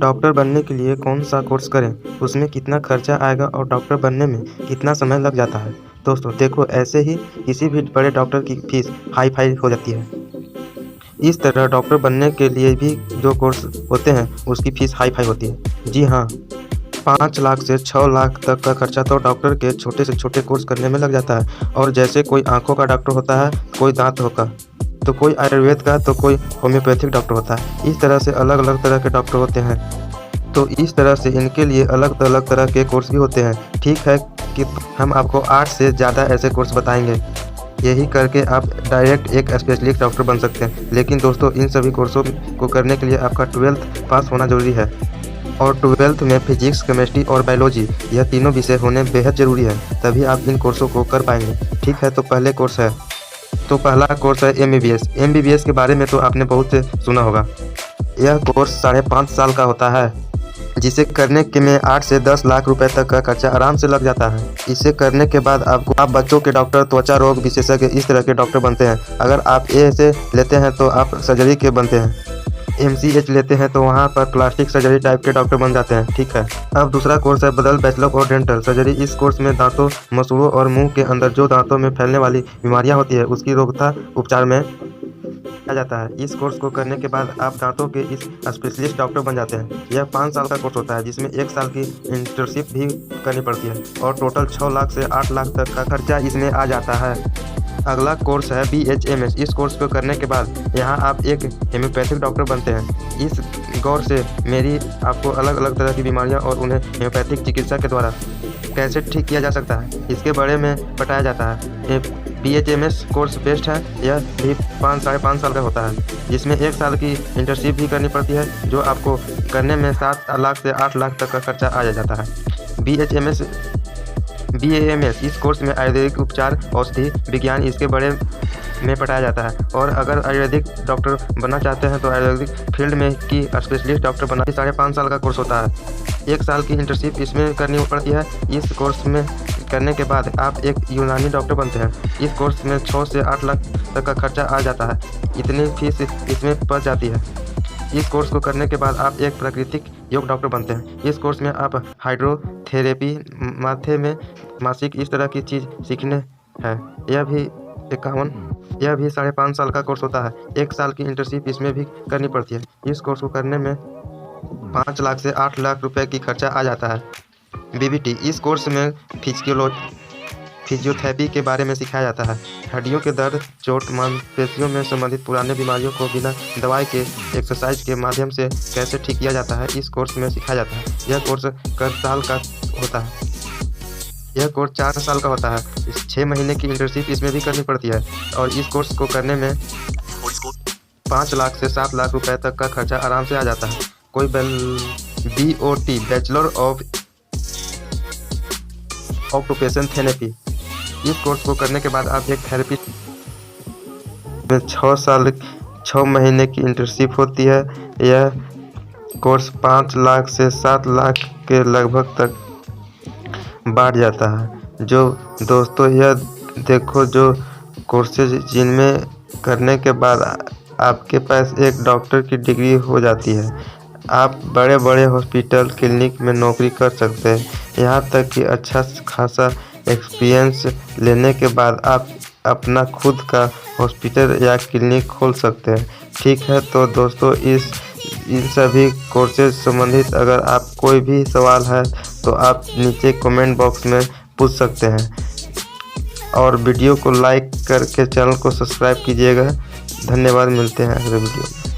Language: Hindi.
डॉक्टर बनने के लिए कौन सा कोर्स करें, उसमें कितना खर्चा आएगा और डॉक्टर बनने में कितना समय लग जाता है। दोस्तों देखो, ऐसे ही किसी भी बड़े डॉक्टर की फीस हाई फाई हो जाती है। इस तरह डॉक्टर बनने के लिए भी जो कोर्स होते हैं उसकी फीस हाई फाई होती है। जी हाँ, 5 लाख से 6 लाख तक का खर्चा तो डॉक्टर के छोटे से छोटे कोर्स करने में लग जाता है। और जैसे कोई आंखों का डॉक्टर होता है, कोई दांत का, तो कोई आयुर्वेद का, तो कोई होम्योपैथिक डॉक्टर होता है। इस तरह से अलग अलग तरह के डॉक्टर होते हैं। तो इस तरह से इनके लिए अलग अलग तरह के कोर्स भी होते हैं। ठीक है कि हम आपको 8 से ज़्यादा ऐसे कोर्स बताएंगे। यही करके आप डायरेक्ट एक स्पेशलिस्ट डॉक्टर बन सकते हैं। लेकिन दोस्तों, इन सभी कोर्सों को करने के लिए आपका 12th पास होना ज़रूरी है। और 12th में फिजिक्स, केमिस्ट्री और बायोलॉजी, यह तीनों विषय होने बेहद ज़रूरी है, तभी आप इन कोर्सों को कर पाएंगे। ठीक है, तो पहला कोर्स है MBBS। MBBS के बारे में तो आपने बहुत सुना होगा। यह कोर्स 5.5 साल का होता है, जिसे करने के में 8 से 10 लाख रुपए तक का खर्चा आराम से लग जाता है। इसे करने के बाद आप बच्चों के डॉक्टर, त्वचा रोग विशेषज्ञ, इस तरह के डॉक्टर बनते हैं। अगर आप ऐसे लेते हैं तो आप सर्जरी के बनते हैं। MCH लेते हैं तो वहाँ पर प्लास्टिक सर्जरी टाइप के डॉक्टर बन जाते हैं। ठीक है, अब दूसरा कोर्स है बदल बैचलर ऑफ डेंटल सर्जरी। इस कोर्स में दांतों, मसूड़ों और मुंह के अंदर जो दांतों में फैलने वाली बीमारियां होती है, उसकी रोकथाम उपचार में किया जाता है। इस कोर्स को करने के बाद आप दांतों के इस स्पेशलिस्ट डॉक्टर बन जाते हैं। यह 5 साल का कोर्स होता है, जिसमें 1 साल की इंटर्नशिप भी करनी पड़ती है और टोटल 6 लाख से 8 लाख तक का खर्चा इसमें आ जाता है। अगला कोर्स है BHMS। इस कोर्स को करने के बाद यहाँ आप एक होम्योपैथिक डॉक्टर बनते हैं। इस गौर से मेरी आपको अलग अलग तरह की बीमारियाँ और उन्हें होम्योपैथिक चिकित्सा के द्वारा कैसे ठीक किया जा सकता है, इसके बारे में बताया जाता है। BHMS कोर्स बेस्ट है। यह भी 5.5 साल का होता है, जिसमें 1 साल की इंटर्नशिप भी करनी पड़ती है, जो आपको करने में 7 लाख से 8 लाख तक का खर्चा आ जाता है। BAMS इस कोर्स में आयुर्वेदिक उपचार, औषधि विज्ञान, इसके बारे में पढ़ाया जाता है। और अगर आयुर्वेदिक डॉक्टर बनना चाहते हैं तो आयुर्वेदिक फील्ड में की स्पेशलिस्ट डॉक्टर बनना 5.5 साल का कोर्स होता है। 1 साल की इंटर्नशिप इसमें करनी पड़ती है। इस कोर्स में करने के बाद आप एक यूनानी डॉक्टर बनते हैं। इस कोर्स में 6 से 8 लाख तक का खर्चा आ जाता है। इतनी फीस इसमें बच जाती है। इस कोर्स को करने के बाद आप एक प्राकृतिक योग डॉक्टर बनते हैं। इस कोर्स में आप हाइड्रोथेरेपी, माथे में मासिक, इस तरह की चीज़ सीखने हैं। यह भी 5.5 साल का कोर्स होता है। 1 साल की इंटर्नशिप इसमें भी करनी पड़ती है। इस कोर्स को करने में 5 लाख से 8 लाख रुपए की खर्चा आ जाता है। BBT इस कोर्स में फिजियोथेरेपी के बारे में सिखाया जाता है। हड्डियों के दर्द, चोट, मांसपेशियों में संबंधित पुराने बीमारियों को बिना दवाई के एक्सरसाइज के माध्यम से कैसे ठीक किया जाता है, इस कोर्स में सिखाया जाता है। यह कोर्स 4 साल का होता है। यह कोर्स 4 साल का होता है। 6 महीने की इंटर्नशिप इसमें भी करनी पड़ती है। और इस कोर्स को करने में 5 लाख से 7 लाख रुपए तक का खर्चा आराम से आ जाता है। कोई BOT bachelor of occupation therapy, इस कोर्स को करने के बाद आप एक थेरेपिस्ट में 6 महीने की इंटर्नशिप होती है। यह कोर्स 5 लाख से 7 लाख के लगभग तक बढ़ जाता है। जो दोस्तों, यह देखो, जो कोर्सेज जिनमें करने के बाद आपके पास एक डॉक्टर की डिग्री हो जाती है, आप बड़े बड़े हॉस्पिटल, क्लिनिक में नौकरी कर सकते हैं। यहाँ तक कि अच्छा खासा एक्सपीरियंस लेने के बाद आप अपना खुद का हॉस्पिटल या क्लिनिक खोल सकते हैं। ठीक है, तो दोस्तों, इन सभी कोर्सेज संबंधित अगर आप कोई भी सवाल है तो आप नीचे कमेंट बॉक्स में पूछ सकते हैं। और वीडियो को लाइक करके चैनल को सब्सक्राइब कीजिएगा। धन्यवाद, मिलते हैं अगले वीडियो में।